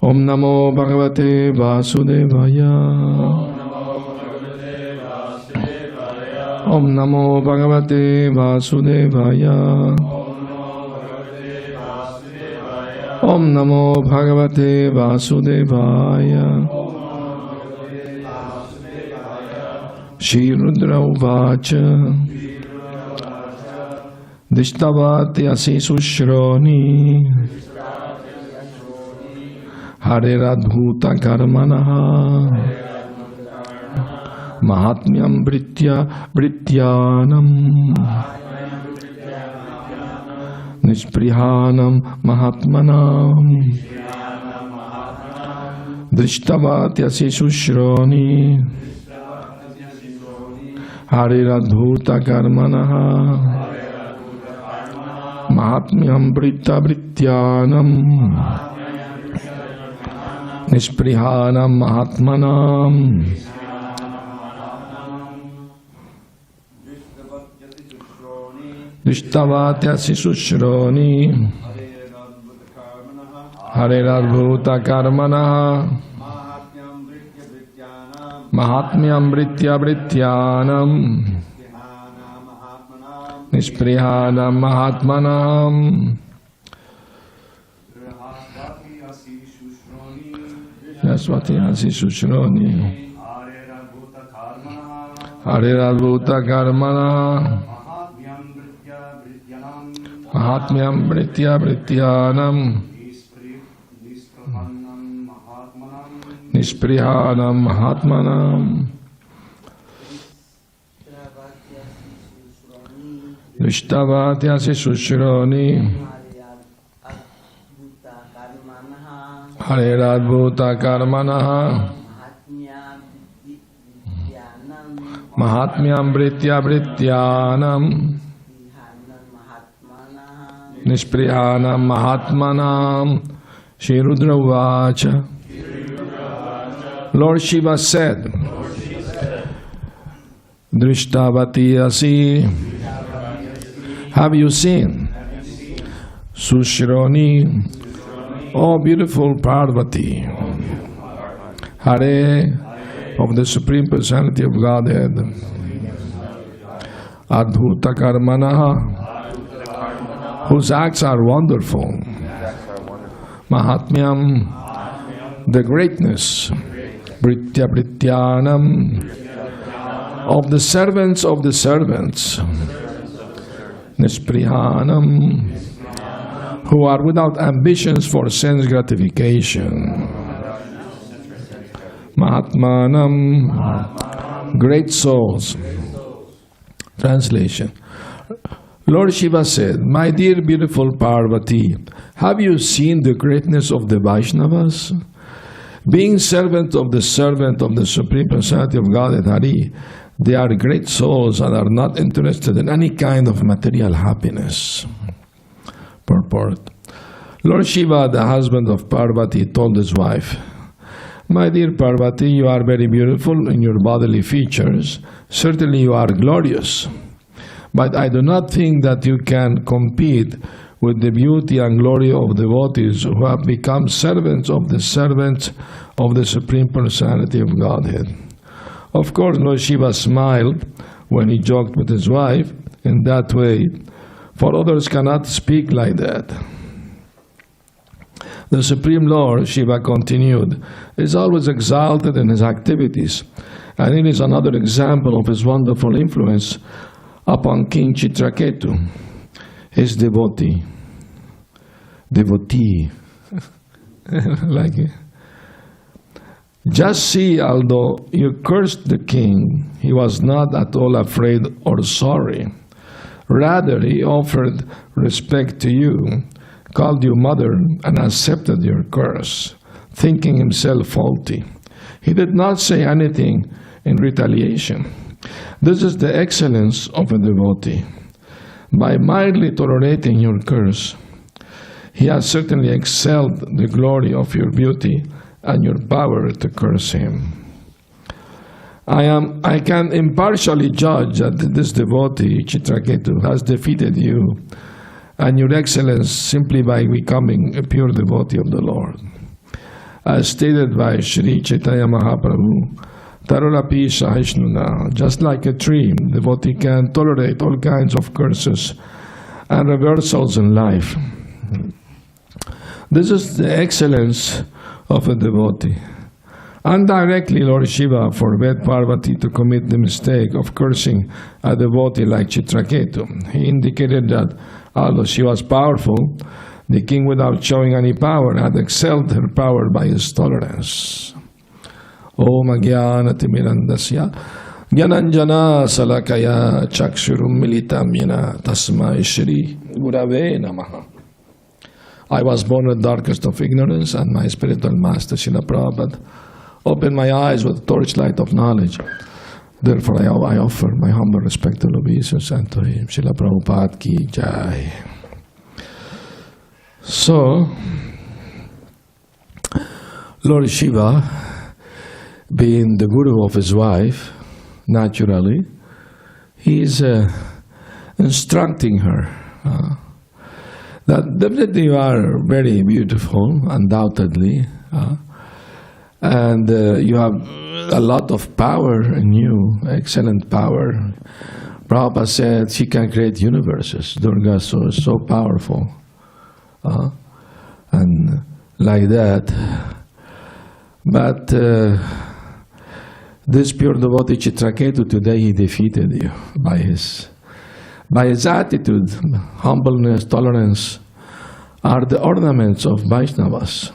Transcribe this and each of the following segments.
Om Namo Bhagavate Vasudevaya. Om Namo Bhagavate Vasudevaya. Om Namo Bhagavate Vasudevaya. Shri Rudra Uvacha. Dishtavati Asi Sushroni. Hariradbhuta Karmanaha. Mahatmyam Brityanam. Nisprihanam Mahatmanam. Dishtavati Asi Sushroni. Hariradbhuta Karmanaha. Mahatmyam Brityanam. Nisprihanam Mahatmanam. Dishtavatyasi Sushroni. Hariradbhuta Karmanaha. Mahatmyam Brityanam. Nisprihanam Mahatmanam. Yasvati Asi Sushroni. Hariradbhuta Karmana. Mahatmyam Brityanam. Nisprihanam Mahatmanam. Dishtavati Asi Sushroni. Hariradbhuta Karmanaha. Mahatmyam Brityanam. Nisprihanam Mahatmanam. Shri Rudra Uvacha. Lord Shiva said, Drishtavati Asi. Have you seen Sushroni? Oh, beautiful Parvati, Hare of the Supreme Personality of Godhead, Adbhuta Karmanaha, whose acts are wonderful, Mahatmyam, the greatness, Brityanam, of the servants, Nisprihanam, who are without ambitions for sense gratification. Mahatmanam, great souls. Translation. Lord Shiva said, my dear beautiful Parvati, have you seen the greatness of the Vaishnavas? Being servant of the Supreme Personality of Godhead, Hari, they are great souls and are not interested in any kind of material happiness. Purport. Lord Shiva, the husband of Parvati, told his wife, my dear Parvati, you are very beautiful in your bodily features. Certainly you are glorious. But I do not think that you can compete with the beauty and glory of devotees who have become servants of the Supreme Personality of Godhead. Of course, Lord Shiva smiled when he joked with his wife in that way, for others cannot speak like that. The Supreme Lord, Shiva continued, is always exalted in his activities, and it is another example of his wonderful influence upon King Chitraketu, his devotee. Like it. Just see, although you cursed the king, he was not at all afraid or sorry. Rather, he offered respect to you, called you mother, and accepted your curse, thinking himself faulty. He did not say anything in retaliation. This is the excellence of a devotee. By mildly tolerating your curse, he has certainly excelled the glory of your beauty and your power to curse him. I can impartially judge that this devotee, Chitraketu, has defeated you and your excellence simply by becoming a pure devotee of the Lord. as stated by Sri Chaitanya Mahaprabhu, Tarurapi Sahishnuna, just like a tree, devotee can tolerate all kinds of curses and reversals in life. This is the excellence of a devotee. Indirectly, Lord Shiva forbade Parvati to commit the mistake of cursing a devotee like Chitraketu. He indicated that although she was powerful, the king, without showing any power, had excelled her power by his tolerance. Om Agyanati Mirandasya Gyananjana Salakaya Chakshurum Militam Yena Tasmai Shri Gurave Namaha. I was born with darkest of ignorance, and my spiritual master, Srila Prabhupada, opened my eyes with the torchlight of knowledge. Therefore, I offer my humble respectful obeisance unto him. Srila Prabhupada ki jai. So, Lord Shiva, being the guru of his wife, naturally, he is instructing her that definitely you are very beautiful, undoubtedly, and you have a lot of power in you, excellent power. Prabhupada said she can create universes. Durga is so powerful. And like that. But this pure devotee Chitraketu, today he defeated you by his attitude. Humbleness, tolerance are the ornaments of Vaishnavas.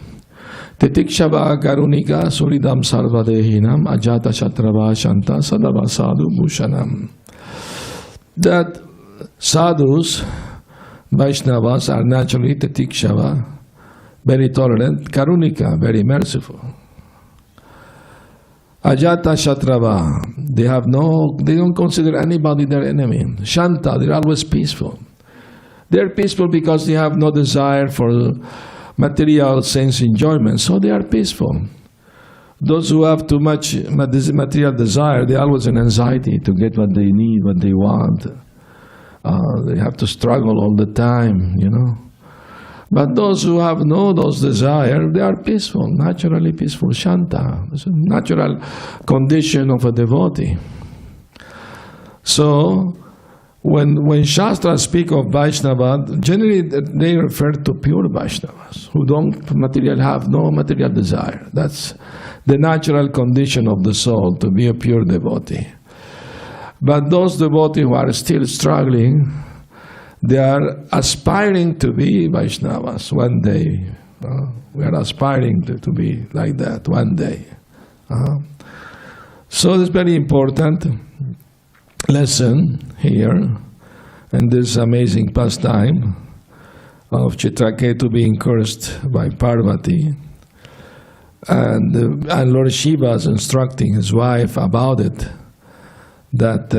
Titikshava karunika suridam sarvadehinam ajata shatrava shanta sadava sadhu bhushanam. That sadhus, Vaishnavas, are naturally titikshava, very tolerant, karunika, very merciful. Ajata shatrava, they don't consider anybody their enemy. Shanta, they're always peaceful. They're peaceful because they have no desire for material sense enjoyment, so they are peaceful. Those who have too much material desire, they are always in anxiety to get what they need, what they want. They have to struggle all the time, you know. But those who have those desire, they are peaceful, naturally peaceful. Shanta, it's a natural condition of a devotee. So, when Shastras speak of Vaishnava, generally they refer to pure Vaishnavas, who have no material desire. That's the natural condition of the soul, to be a pure devotee. But those devotees who are still struggling, they are aspiring to be Vaishnavas one day. We are aspiring to be like that one day. So it's very important lesson here in this amazing pastime of Chitraketu being cursed by Parvati. And Lord Shiva is instructing his wife about it. That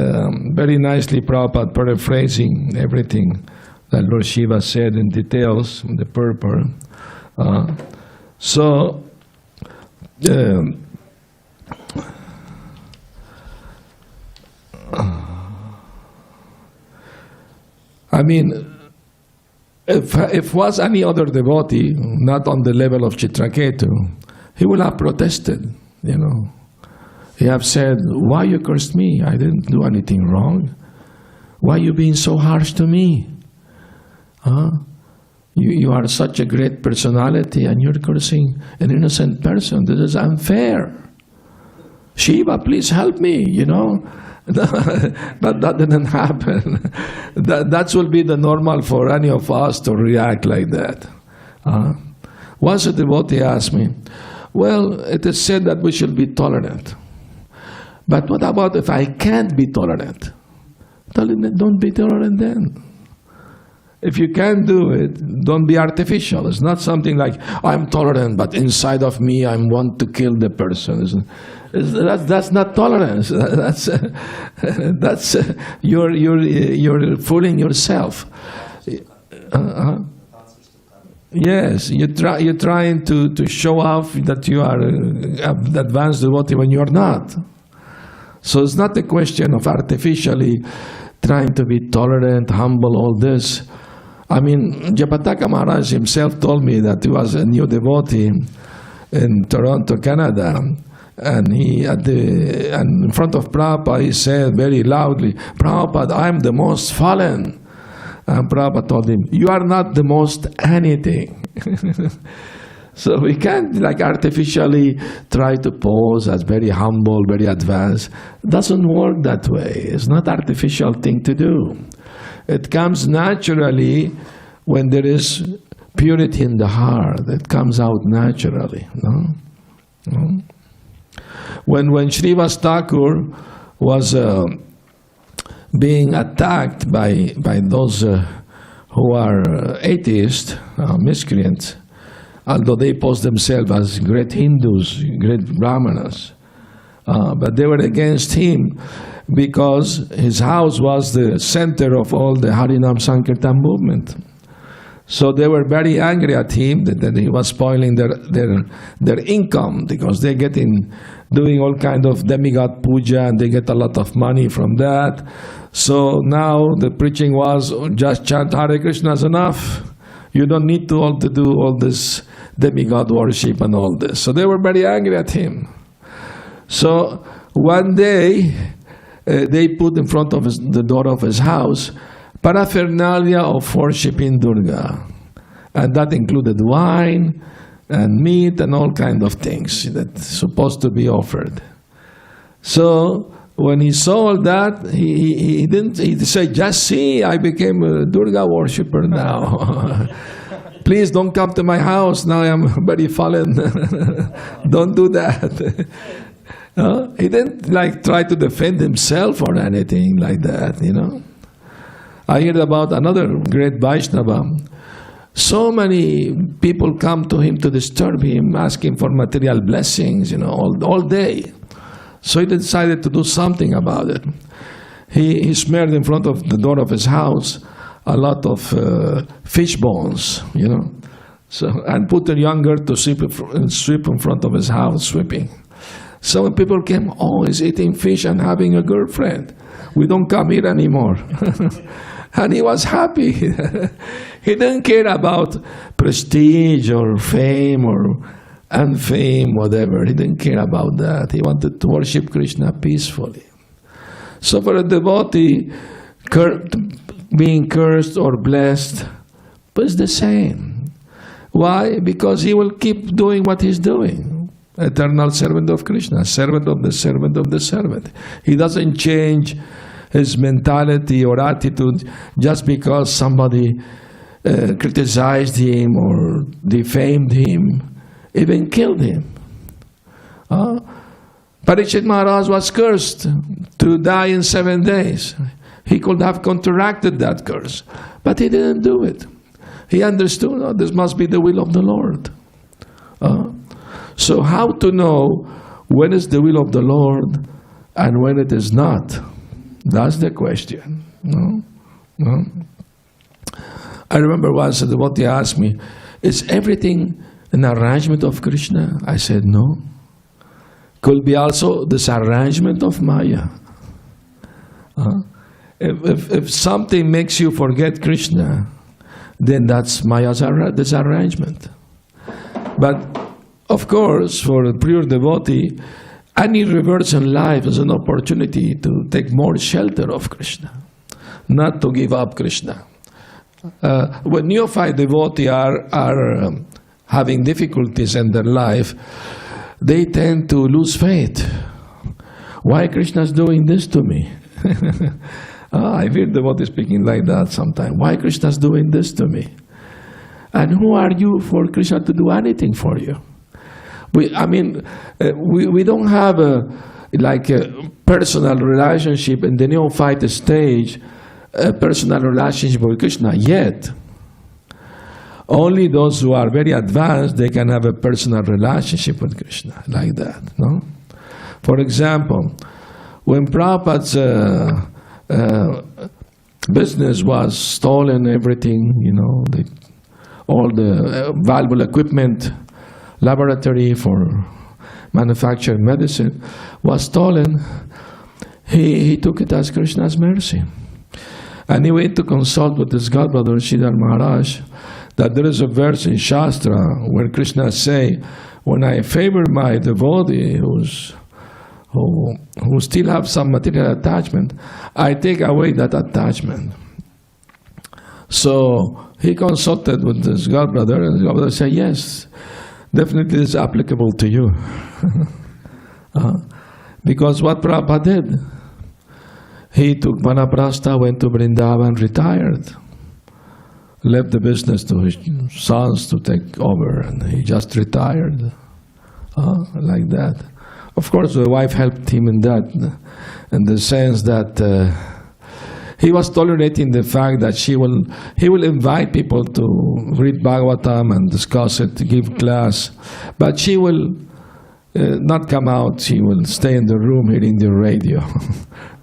very nicely Prabhupada paraphrasing everything that Lord Shiva said in details in the purport. I mean, if was any other devotee, not on the level of Chitraketu, he would have protested, you know. He have said, why you cursed me? I didn't do anything wrong. Why you being so harsh to me? You are such a great personality and you're cursing an innocent person. This is unfair. Shiva, please help me, you know. But that didn't happen. That will be the normal for any of us to react like that. Once a devotee asked me, well, it is said that we should be tolerant. But what about if I can't be tolerant? Don't be tolerant then. If you can't do it, don't be artificial. It's not something like, I'm tolerant, but inside of me I want to kill the person. That's not tolerance. That's you're fooling yourself. Yes, you're trying to show off that you are advanced devotee when you're not. So it's not a question of artificially trying to be tolerant, humble, all this. I mean, Japataka Maharaj himself told me that he was a new devotee in Toronto, Canada. And and in front of Prabhupada, he said very loudly, "Prabhupada, I'm the most fallen." And Prabhupada told him, "You are not the most anything." So we can't artificially try to pose as very humble, very advanced. It doesn't work that way. It's not an artificial thing to do. It comes naturally when there is purity in the heart. It comes out naturally. No? No? When Srivas Thakur was being attacked by those who are atheists, miscreants, although they pose themselves as great Hindus, great Brahmanas, but they were against him because his house was the center of all the Harinam Sankirtan movement. So they were very angry at him that he was spoiling their income, because they get doing all kind of demigod puja and they get a lot of money from that. So now the preaching was, just chant Hare Krishna is enough. You don't need to do all this demigod worship and all this. So they were very angry at him. So one day they put in front of the door of his house paraphernalia of worshiping Durga. And that included wine and meat and all kind of things that's supposed to be offered. So when he saw all that, he said, "Just see, I became a Durga worshipper now. Please don't come to my house, now I am very fallen." Don't do that. He didn't try to defend himself or anything like that, I heard about another great Vaishnava. So many people come to him to disturb him, asking for material blessings, all day. So he decided to do something about it. He smeared in front of the door of his house a lot of fish bones, so, and put a young girl to sweep in front of his house, sweeping. So when people came, "Oh, he's eating fish and having a girlfriend. We don't come here anymore." And he was happy. He didn't care about prestige or fame or unfame, whatever. He didn't care about that. He wanted to worship Krishna peacefully. So for a devotee, being cursed or blessed, but it's the same. Why? Because he will keep doing what he's doing. Eternal servant of Krishna, servant of the servant of the servant. He doesn't change his mentality or attitude just because somebody criticized him or defamed him, even killed him. Parikshit Maharaj was cursed to die in 7 days. He could have counteracted that curse, but he didn't do it. He understood, this must be the will of the Lord. So how to know when is the will of the Lord and when it is not? That's the question. No? I remember once a devotee asked me, "Is everything an arrangement of Krishna?" I said, "No. Could be also this arrangement of Maya." If something makes you forget Krishna, then that's Maya's disarrangement. But of course, for a pure devotee, any reverse in life is an opportunity to take more shelter of Krishna, not to give up Krishna. When neophyte devotees are having difficulties in their life, they tend to lose faith. Why Krishna is doing this to me? I hear devotees speaking like that sometimes. Why Krishna is doing this to me? And who are you for Krishna to do anything for you? We don't have a personal relationship in the neophyte stage, a personal relationship with Krishna yet. Only those who are very advanced, they can have a personal relationship with Krishna like that. No? For example, when Prabhupada's business was stolen, everything, all the valuable equipment, laboratory for manufacturing medicine was stolen, he took it as Krishna's mercy. And he went to consult with his godbrother, Sridhar Maharaj, that there is a verse in Shastra where Krishna say, when I favor my devotee who still have some material attachment, I take away that attachment. So he consulted with his godbrother, and his godbrother said, yes, definitely it's applicable to you. Because what Prabhupada did, he took Vanaprastha, went to Vrindavan, retired, left the business to his sons to take over, and he just retired, like that. Of course, the wife helped him in that, in the sense that he was tolerating the fact that he will invite people to read Bhagavatam and discuss it, give class, but she will not come out. She will stay in the room hearing the radio,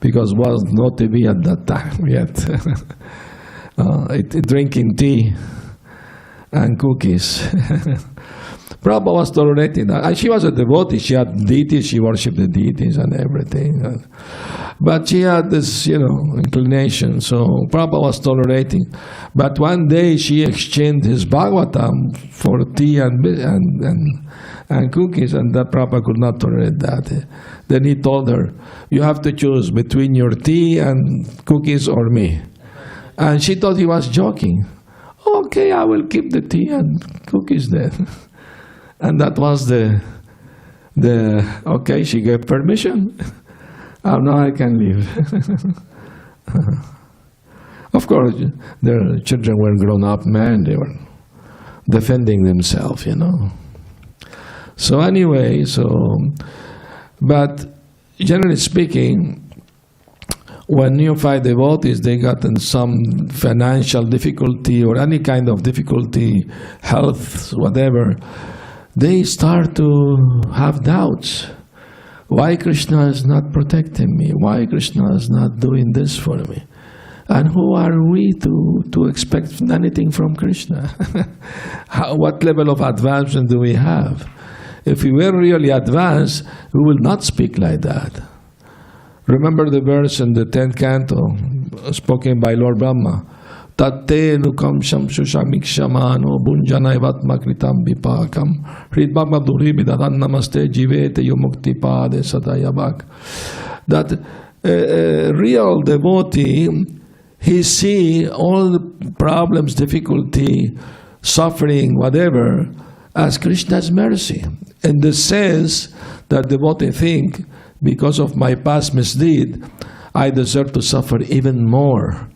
because was no TV at that time yet. Drinking tea and cookies. Prabhupada was tolerating that. And she was a devotee. She had deities. She worshipped the deities and everything. But she had this, inclination. So Prabhupada was tolerating. But one day she exchanged his Bhagavatam for tea and cookies, and that Prabhupada could not tolerate that. Then he told her, you have to choose between your tea and cookies or me. And she thought he was joking. Okay, I will keep the tea and cookies then. And that was okay, she gave permission. Now I can leave. Of course, their children were grown-up men. They were defending themselves, So anyway, but generally speaking, when neophyte devotees, they got in some financial difficulty or any kind of difficulty, health, whatever, they start to have doubts. Why Krishna is not protecting me? Why Krishna is not doing this for me? And who are we to expect anything from Krishna? What level of advancement do we have? If we were really advanced, we will not speak like that. Remember the verse in the 10th canto spoken by Lord Brahma. Tatte nukam shamshushamikshamano bunjanaivatma kritam vipakam hridbhagma dhuri vidadan namaste jivete yomukti pade sadayabak. That real devotee, he see all the problems, difficulty, suffering, whatever, as Krishna's mercy. In the sense that devotee think, because of my past misdeed, I deserve to suffer even more.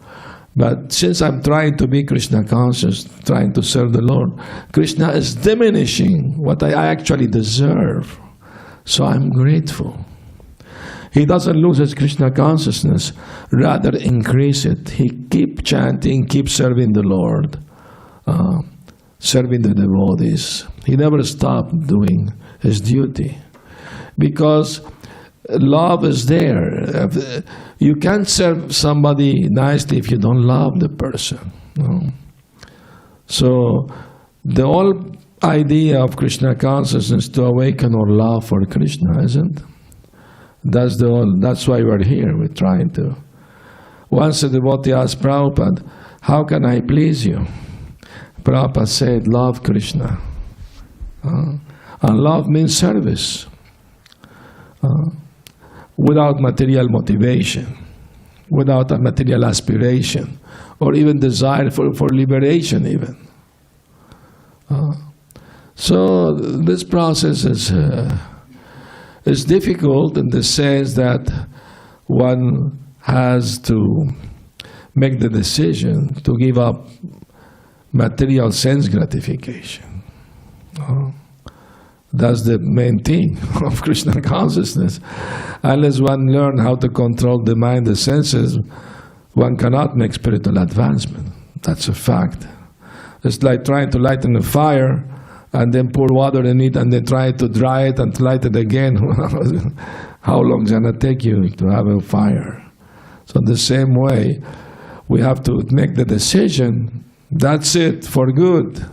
But since I'm trying to be Krishna conscious, trying to serve the Lord, Krishna is diminishing what I actually deserve. So I'm grateful. He doesn't lose his Krishna consciousness, rather increase it. He keep chanting, keep serving the Lord, serving the devotees. He never stopped doing his duty. Because love is there. You can't serve somebody nicely if you don't love the person. So the whole idea of Krishna consciousness is to awaken our love for Krishna, isn't it? That's why we're here. We're trying to. Once a devotee asked Prabhupada, how can I please you? Prabhupada said, love Krishna. And love means service. Without material motivation, without a material aspiration, or even desire for liberation even. So this process is difficult in the sense that one has to make the decision to give up material sense gratification. That's the main thing of Krishna consciousness. Unless one learns how to control the mind, the senses, one cannot make spiritual advancement. That's a fact. It's like trying to lighten a fire and then pour water in it and then try to dry it and light it again. How long is it going to take you to have a fire? So the same way, we have to make the decision, that's it, for good.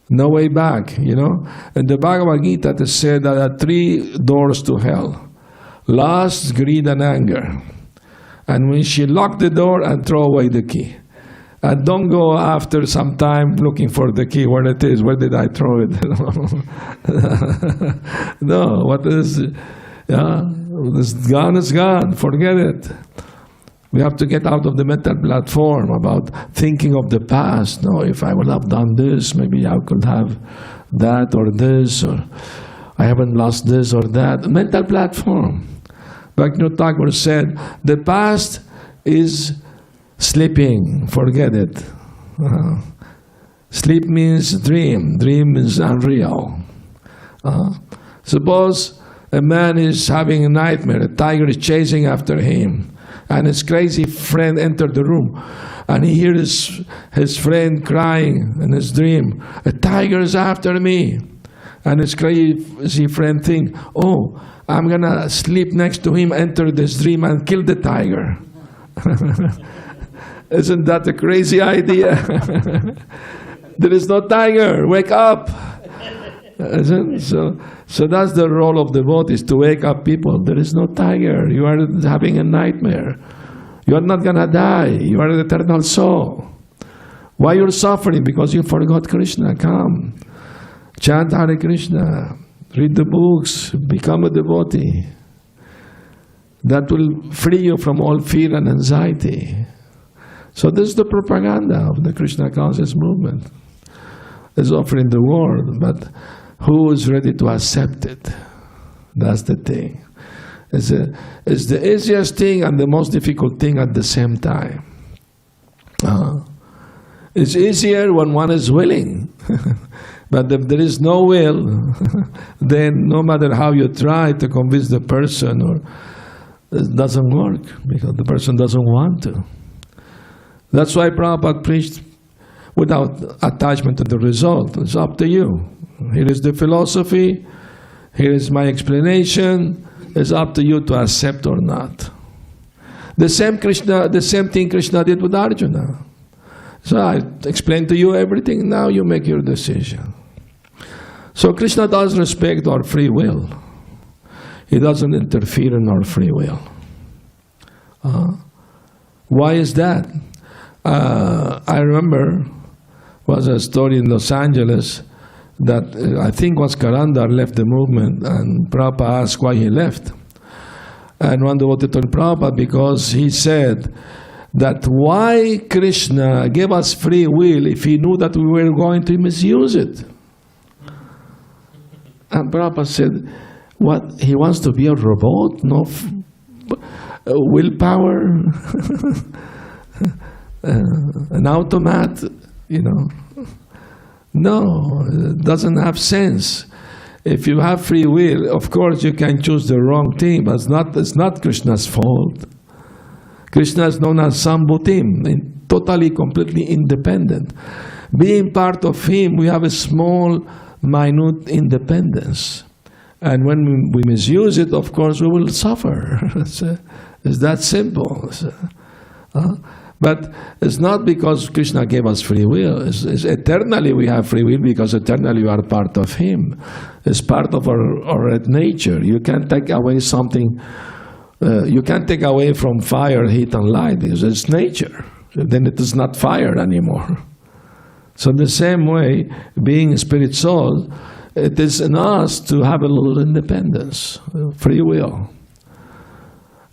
No way back, In the Bhagavad Gita, it said that there are 3 doors to hell. Lust, greed, and anger. And when she locked the door and throw away the key. And don't go after some time looking for the key, where it is, where did I throw it? No, what is, it's gone is gone, forget it. We have to get out of the mental platform about thinking of the past. No, if I would have done this, maybe I could have that or this, or I haven't lost this or that. Mental platform. Bhakti Thakur said, the past is sleeping, forget it. Sleep means dream. Dream is unreal. Suppose a man is having a nightmare, a tiger is chasing after him, and his crazy friend entered the room, and he hears his friend crying in his dream, a tiger is after me. And his crazy friend thinks, oh, I'm going to sleep next to him, enter this dream, and kill the tiger. Isn't that a crazy idea? There is no tiger, wake up. So that's the role of devotees, to wake up people. There is no tiger. You are having a nightmare. You are not going to die. You are an eternal soul. Why you're suffering? Because you forgot Krishna. Come. Chant Hare Krishna. Read the books. Become a devotee. That will free you from all fear and anxiety. So this is the propaganda of the Krishna conscious movement. It's offered in the world, but who is ready to accept it? That's the thing. It's the easiest thing and the most difficult thing at the same time. It's easier when one is willing. But if there is no will, then no matter how you try to convince the person, it doesn't work, because the person doesn't want to. That's why Prabhupada preached without attachment to the result. It's up to you. Here is the philosophy. Here is my explanation. It's up to you to accept or not. The same thing Krishna did with Arjuna. So I explained to you everything. Now you make your decision. So Krishna does respect our free will. He doesn't interfere in our free will. Why is that? I remember was a story in Los Angeles that I think was Karandar left the movement, and Prabhupada asked why he left. And one devotee told Prabhupada because he said that why Krishna gave us free will if he knew that we were going to misuse it. And Prabhupada said, what, he wants to be a robot, no willpower, an automat, you know. No, it doesn't have sense. If you have free will, of course you can choose the wrong thing, but it's not Krishna's fault. Krishna is known as Sambhutim, totally, completely independent. Being part of him, we have a small, minute independence. And when we misuse it, of course, we will suffer. It's that simple. But it's not because Krishna gave us free will. It's eternally we have free will because eternally we are part of him. It's part of our nature. You can't take away something. You can't take away from fire, heat, and light because it's nature. Then it is not fire anymore. So the same way, being a spirit soul, it is in us to have a little independence, free will.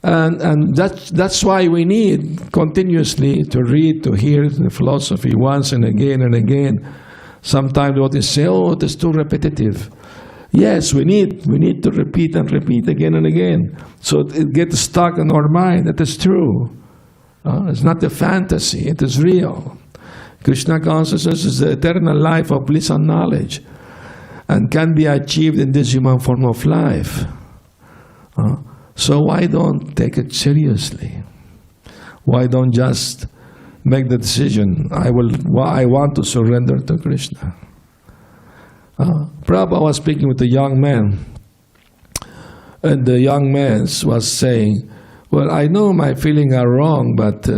And that's why we need continuously to read, to hear the philosophy once and again and again. Sometimes what they say, oh, it is too repetitive. Yes, we need to repeat and repeat again and again. So it gets stuck in our mind. That is true. It's not a fantasy, it is real. Krishna consciousness is the eternal life of bliss and knowledge, and can be achieved in this human form of life. So why don't take it seriously? Why don't just make the decision, I want to surrender to Krishna? Prabhupada was speaking with a young man, and the young man was saying, well, I know my feelings are wrong, but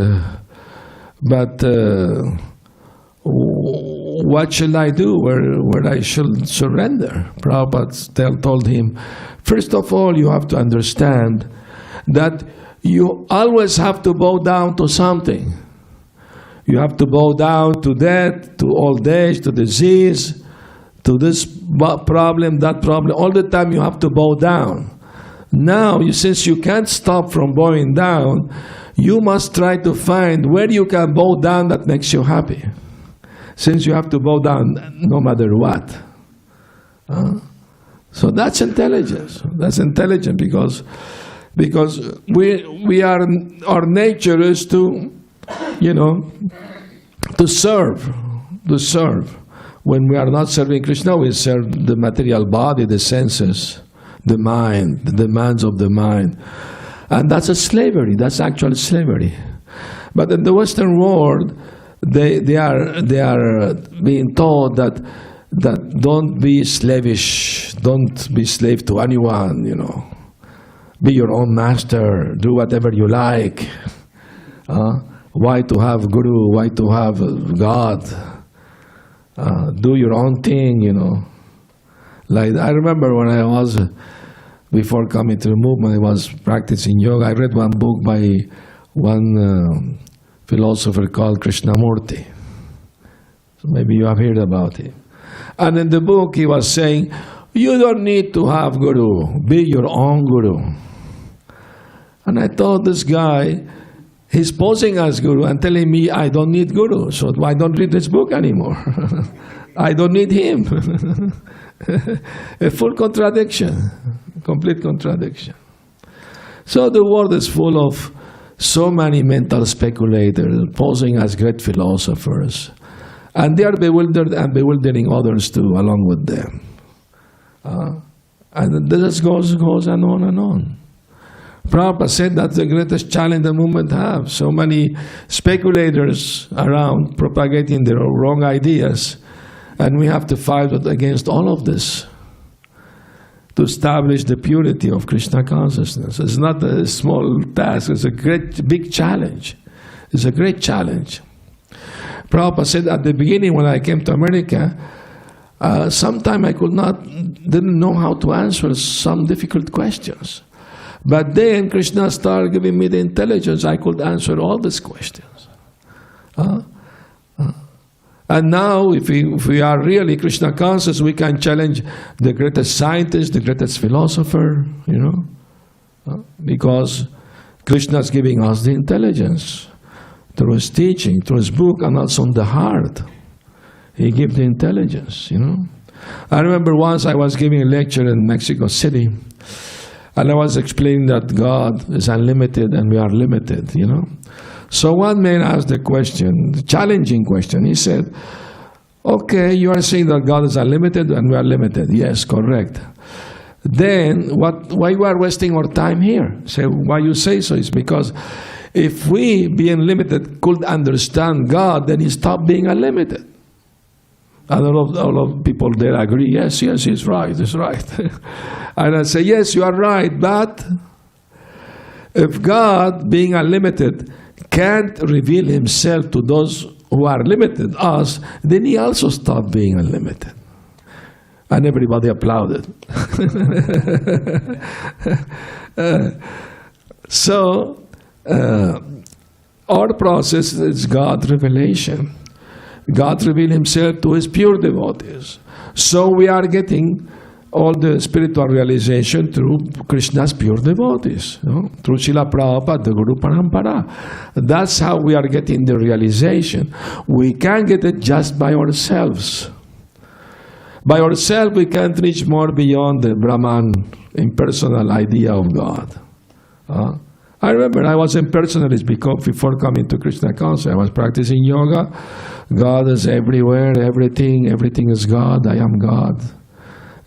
what shall I do where I should surrender? Prabhupada told him, first of all, you have to understand that you always have to bow down to something. You have to bow down to death, to old age, to disease, to this problem, that problem. All the time you have to bow down. Now, since you can't stop from bowing down, you must try to find where you can bow down that makes you happy. Since you have to bow down no matter what. So that's intelligence. That's intelligent because we are, our nature is to, to serve. When we are not serving Krishna, we serve the material body, the senses, the mind, the demands of the mind. And that's a slavery. That's actual slavery. But in the Western world, they are being taught that don't be slavish, don't be slave to anyone, Be your own master, do whatever you like. Why to have guru? Why to have God? Do your own thing, Like I remember when I was, before coming to the movement, I was practicing yoga. I read one book by one philosopher called Krishnamurti. So maybe you have heard about him. And in the book he was saying, you don't need to have guru, be your own guru. And I thought, this guy, he's posing as guru and telling me I don't need guru, so I don't read this book anymore. I don't need him. A full contradiction, complete contradiction. So the world is full of so many mental speculators posing as great philosophers. And they are bewildered and bewildering others too, along with them. And this goes and on and on. Prabhupada said that's the greatest challenge the movement have. So many speculators around propagating their wrong ideas. And we have to fight against all of this to establish the purity of Krishna consciousness. It's not a small task, it's a great, big challenge. It's a great challenge. Prabhupada said at the beginning when I came to America, sometime I didn't know how to answer some difficult questions. But then Krishna started giving me the intelligence, I could answer all these questions. And now, if we are really Krishna conscious, we can challenge the greatest scientist, the greatest philosopher, because Krishna is giving us the intelligence through his teaching, through his book, and also in the heart. He gives the intelligence, I remember once I was giving a lecture in Mexico City, and I was explaining that God is unlimited and we are limited, So one man asked the question, the challenging question. He said, okay, you are saying that God is unlimited and we are limited. Yes, correct. Then why you are wasting our time here? Say, why you say so? It's because if we, being limited, could understand God, then he stopped being unlimited. And all of people there agree, yes, he's right, he's right. And I say, yes, you are right, but if God, being unlimited, can't reveal himself to those who are limited, us, then he also stopped being unlimited. And everybody applauded. So, our process is God's revelation. God revealed himself to his pure devotees. So we are getting all the spiritual realization through Krishna's pure devotees, through Srila Prabhupada, the Guru Parampara. That's how we are getting the realization. We can't get it just by ourselves. By ourselves, we can't reach more beyond the Brahman, impersonal idea of God. I remember I was impersonalist before coming to Krishna consciousness. I was practicing yoga. God is everywhere, everything is God, I am God.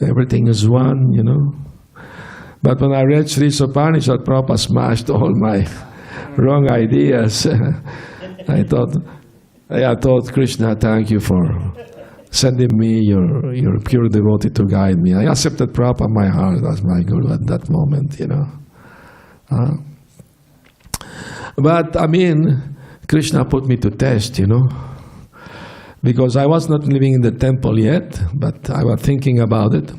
Everything is one, But when I read Sri Upanishad, Prabhupada smashed all my wrong ideas. I thought, Krishna, thank you for sending me your pure devotee to guide me. I accepted Prabhupada in my heart as my guru at that moment, But, Krishna put me to test, because I was not living in the temple yet, but I was thinking about it.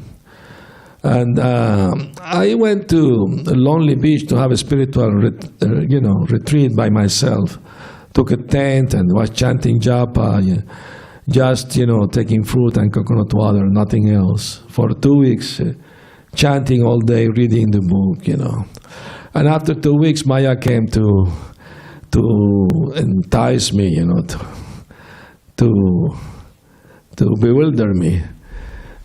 And I went to a lonely beach to have a spiritual retreat by myself took a tent and was chanting japa, just, taking fruit and coconut water, nothing else. For 2 weeks, chanting all day, reading the book, And after 2 weeks, Maya came to entice me, to bewilder me.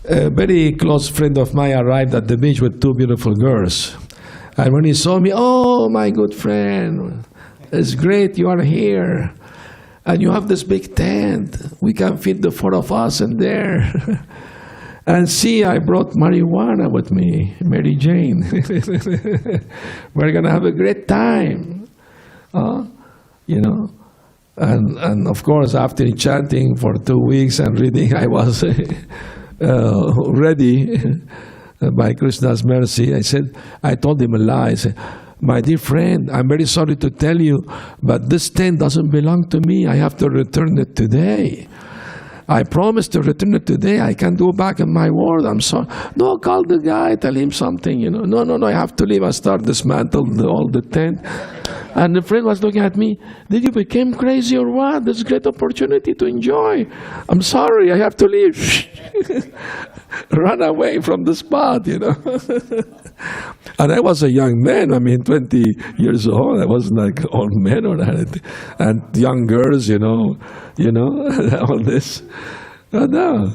A very close friend of mine arrived at the beach with 2 beautiful girls. And when he saw me, "Oh, my good friend, it's great you are here. And you have this big tent. We can fit the 4 of us in there. And see, I brought marijuana with me, Mary Jane. We're going to have a great time." And of course, after chanting for 2 weeks and reading, I was ready by Krishna's mercy. I told him a lie. I said, "My dear friend, I'm very sorry to tell you, but this tent doesn't belong to me. I have to return it today. I promised to return it today. I can't go back on my word. I'm sorry." "No, call the guy, tell him something, No, I have to leave. I start dismantle all the tent." And the friend was looking at me, "Did you become crazy or what? This is a great opportunity to enjoy. I'm sorry, I have to leave." Run away from the spot, And I was a young man, 20 years old. I wasn't like old man or anything. And young girls, all this. No.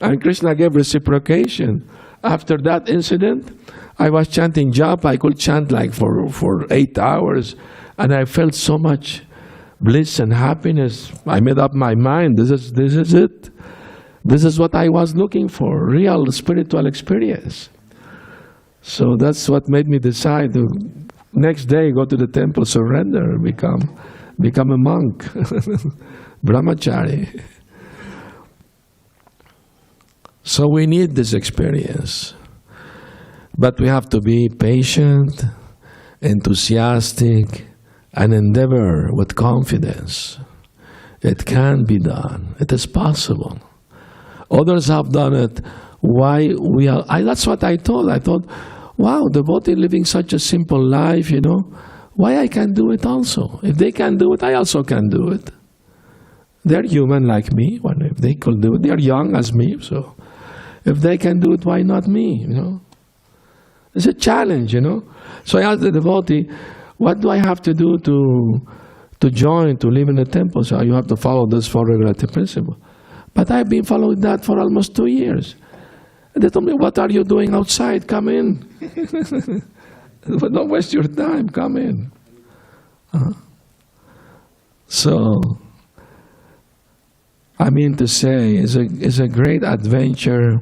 And Krishna gave reciprocation. After that incident, I was chanting japa. I could chant like for 8 hours. And I felt so much bliss and happiness. I made up my mind. This is it. This is what I was looking for, real spiritual experience. So that's what made me decide to, next day, go to the temple, surrender, become a monk, brahmachari. So we need this experience. But we have to be patient, enthusiastic, and endeavor with confidence. It can be done. It is possible. Others have done it. Why we are? That's what I thought. I thought, wow, devotee living such a simple life, why I can do it also? If they can do it, I also can do it. They're human like me. If they could do it, they're young as me. So if they can do it, why not me? It's a challenge, So I asked the devotee, what do I have to do to join, to live in the temple? So you have to follow this 4 regulative principles. But I've been following that for almost 2 years. And they told me, what are you doing outside? Come in. But don't waste your time. Come in. So, to say, it's a great adventure.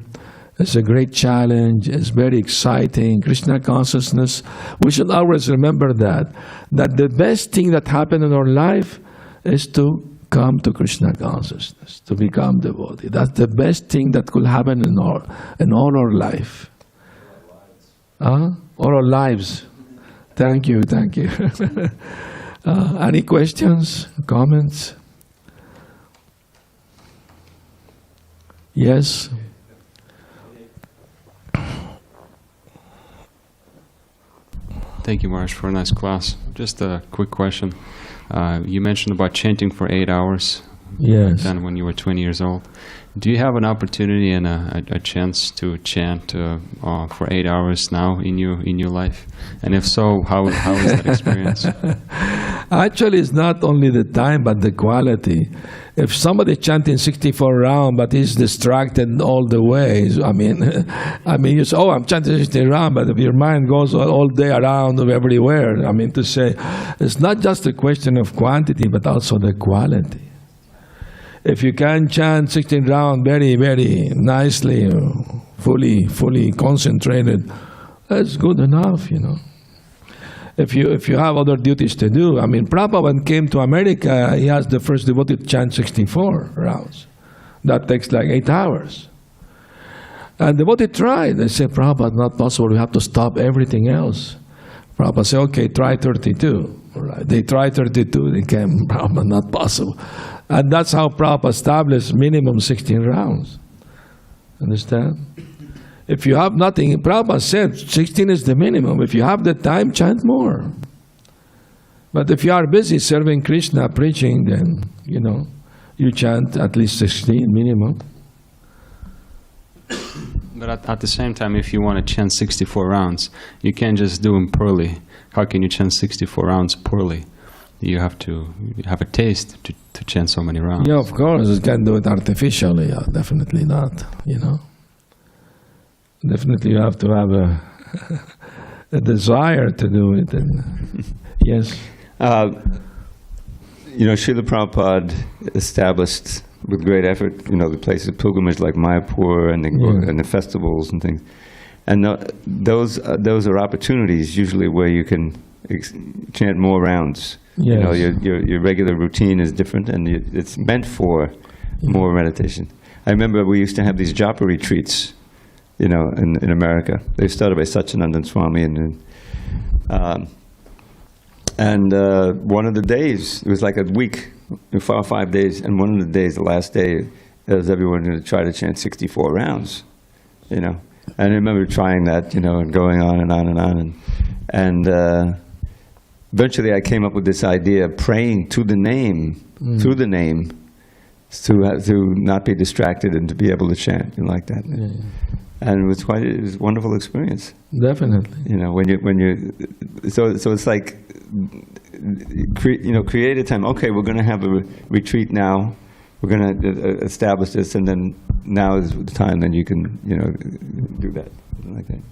It's a great challenge. It's very exciting. Krishna consciousness. We should always remember that the best thing that happened in our life is to come to Krishna consciousness, to become devotee. That's the best thing that could happen in all our life. All our lives. Thank you. Any questions, comments? Yes? Thank you, Maharaj, for a nice class. Just a quick question. You mentioned about chanting for 8 hours. Yes. Then when you were 20 years old. Do you have an opportunity and a chance to chant for 8 hours now in your life? And if so, how is that experience? Actually, it's not only the time, but the quality. If somebody chanting 64 rounds, but he's distracted all the way, you say, "Oh, I'm chanting 60 rounds," but if your mind goes all day around everywhere, to say, it's not just a question of quantity, but also the quality. If you can chant 16 rounds very, very nicely, fully concentrated, that's good enough, If you have other duties to do, Prabhupada when came to America, he asked the first devotee to chant 64 rounds. That takes like 8 hours. And the devotee tried. They said, "Prabhupada, not possible. We have to stop everything else." Prabhupada said, "Okay, try 32. All right. They tried 32. They came, "Prabhupada, not possible." And that's how Prabhupada established minimum 16 rounds. Understand? If you have nothing, Prabhupada said 16 is the minimum. If you have the time, chant more. But if you are busy serving Krishna, preaching, then, you chant at least 16 minimum. But at the same time, if you want to chant 64 rounds, you can't just do them poorly. How can you chant 64 rounds poorly? You have to have a taste to chant so many rounds. Yeah, of course. You can't do it artificially. Definitely not, Definitely you have to have a desire to do it. And yes. Srila Prabhupada established with great effort, the places of pilgrimage like Mayapur and the festivals and things. And those are opportunities usually where you can chant more rounds. Yes. Your regular routine is different, and it's meant for more meditation. I remember we used to have these japa retreats, in America. They started by Satchidananda Swami, and one of the days, it was like a week, 4 or 5 days, and one of the days, the last day, was everyone going to try to chant 64 rounds, And I remember trying that, and going on and on and on, and eventually I came up with this idea of praying to the name, through the name, to not be distracted and to be able to chant, like that. Yeah. And it was a wonderful experience. Definitely. So it's like, create a time. Okay, we're going to have a retreat now. We're going to establish this, and then now is the time. Then you can, do that, like that.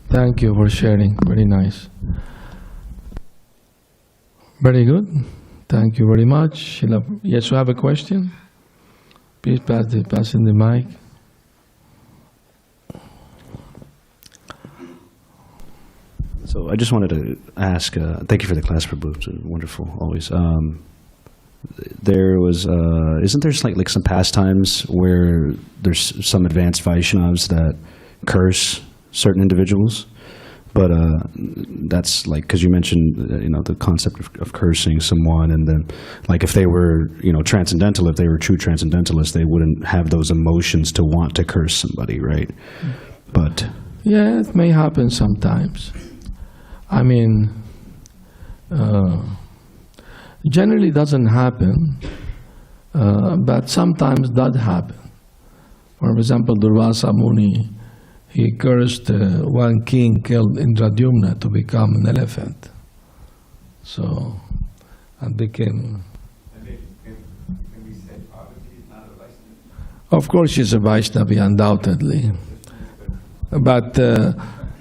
Thank you for sharing. Very nice. Very good. Thank you very much. Yes, you have a question? Please pass in the mic. So I just wanted to ask, thank you for the class, Prabhu, it's wonderful, always. There was, isn't there like some pastimes where there's some advanced Vaishnavas that curse certain individuals? But that's like, because you mentioned, the concept of cursing someone, and then like if they were, transcendental, if they were true transcendentalists, they wouldn't have those emotions to want to curse somebody, right? But yeah, it may happen sometimes. I mean, generally doesn't happen, but sometimes does happen. For example, Durvasa Muni, he cursed one king killed Indradyumna to become an elephant. So, and became... Can we say Parvati is not a Vaishnava? Of course she's a Vaishnavi, undoubtedly. But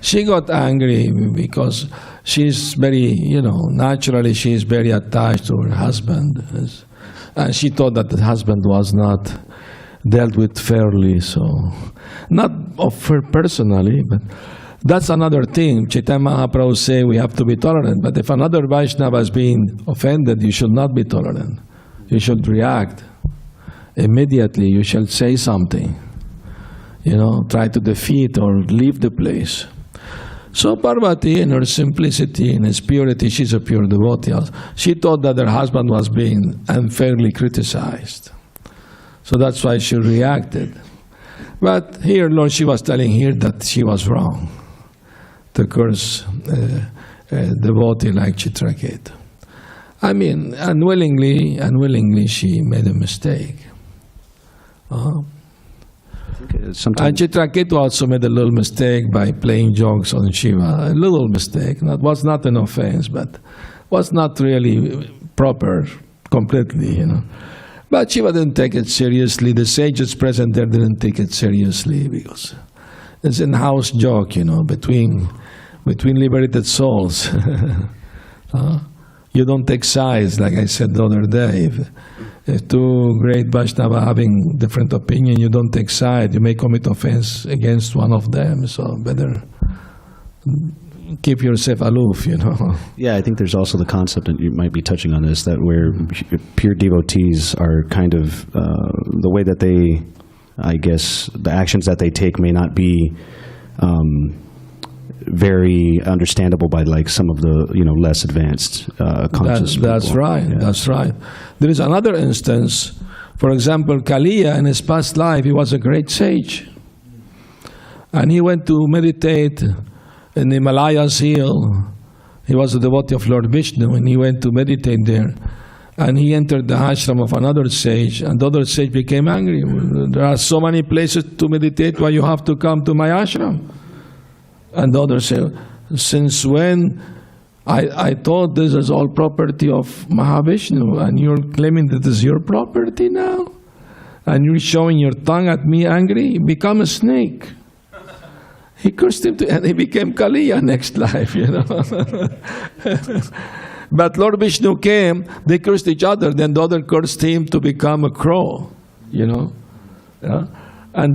she got angry because she's very, naturally she's very attached to her husband. And she thought that the husband was not dealt with fairly, so not of her personally, but that's another thing. Chaitanya Mahaprabhu say we have to be tolerant, but if another Vaishnava is being offended, you should not be tolerant. You should react immediately. You shall say something, try to defeat or leave the place. So Parvati, in her simplicity, in his purity, she's a pure devotee. She thought that her husband was being unfairly criticized. So that's why she reacted. But here, Lord Shiva was telling her that she was wrong to curse a devotee like Chitraketu. I mean, unwillingly she made a mistake. And Chitraketu also made a little mistake by playing jokes on Shiva. A little mistake. That was not an offense, but was not really proper completely, But Shiva didn't take it seriously. The sages present there didn't take it seriously because it's an house joke, between liberated souls. You don't take sides, like I said the other day. If two great Vaishnava having different opinion, you don't take side. You may commit offense against one of them, so better keep yourself aloof, Yeah, I think there's also the concept, and you might be touching on this, that where pure devotees are kind of, the way that they, I guess, the actions that they take may not be very understandable by like some of the, less advanced conscious people. That's right, yeah. That's right. There is another instance, for example, Kaliya in his past life, he was a great sage. And he went to meditate in the Himalayas hill He was a devotee of Lord Vishnu, and he went to meditate there. And he entered the ashram of another sage, and the other sage became angry. There are so many places to meditate, why you have to come to my ashram? And the other said, since when I thought this is all property of Mahavishnu, and you're claiming that this is your property now? And you're showing your tongue at me angry? Become a snake. He cursed him, and he became Kaliya next life, you know. But Lord Vishnu came, they cursed each other, then the other cursed him to become a crow, you know. Yeah? And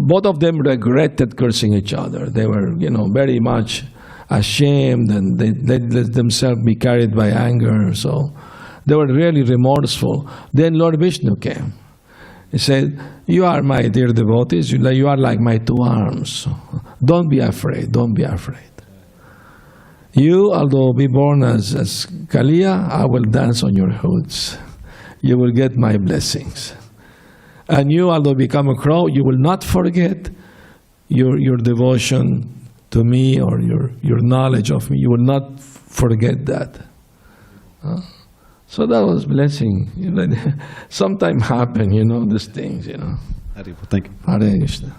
both of them regretted cursing each other. They were, you know, very much ashamed, and they let themselves be carried by anger. So they were really remorseful. Then Lord Vishnu came. He said, you are my dear devotees, you are like my two arms. Don't be afraid, don't be afraid. You, although be born as Kaliya, I will dance on your hoods. You will get my blessings. And you, although become a crow, you will not forget your devotion to me or your knowledge of me. You will not forget that. So that was blessing. You know, sometimes happen, you know, these things, you know. Thank you. Hare Krishna.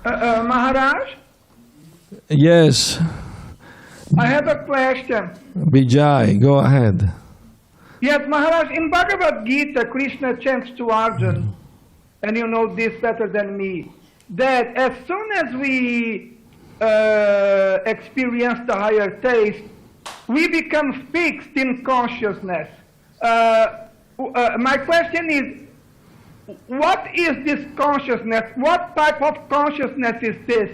Maharaj? Yes. I have a question. Vijay, go ahead. Yes, Maharaj, in Bhagavad Gita, Krishna chants to Arjuna, and you know this better than me, that as soon as we experience the higher taste, we become fixed in consciousness. My question is, what is this consciousness? What type of consciousness is this?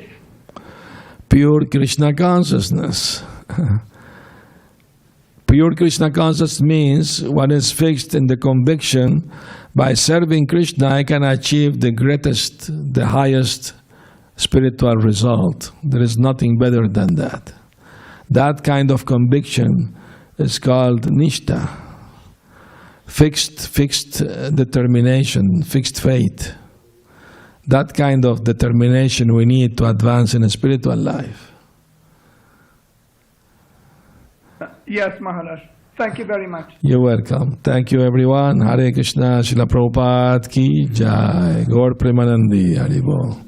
Pure Krishna consciousness. Pure Krishna consciousness means one is fixed in the conviction, by serving Krishna I can achieve the greatest, the highest spiritual result. There is nothing better than that. That kind of conviction is called nishtha. Fixed determination, fixed faith. That kind of determination we need to advance in a spiritual life. Yes, Maharaj. Thank you very much. You're welcome. Thank you, everyone. Hare Krishna, Srila Prabhupada ki jai. Gaur Premanandi, Haribol.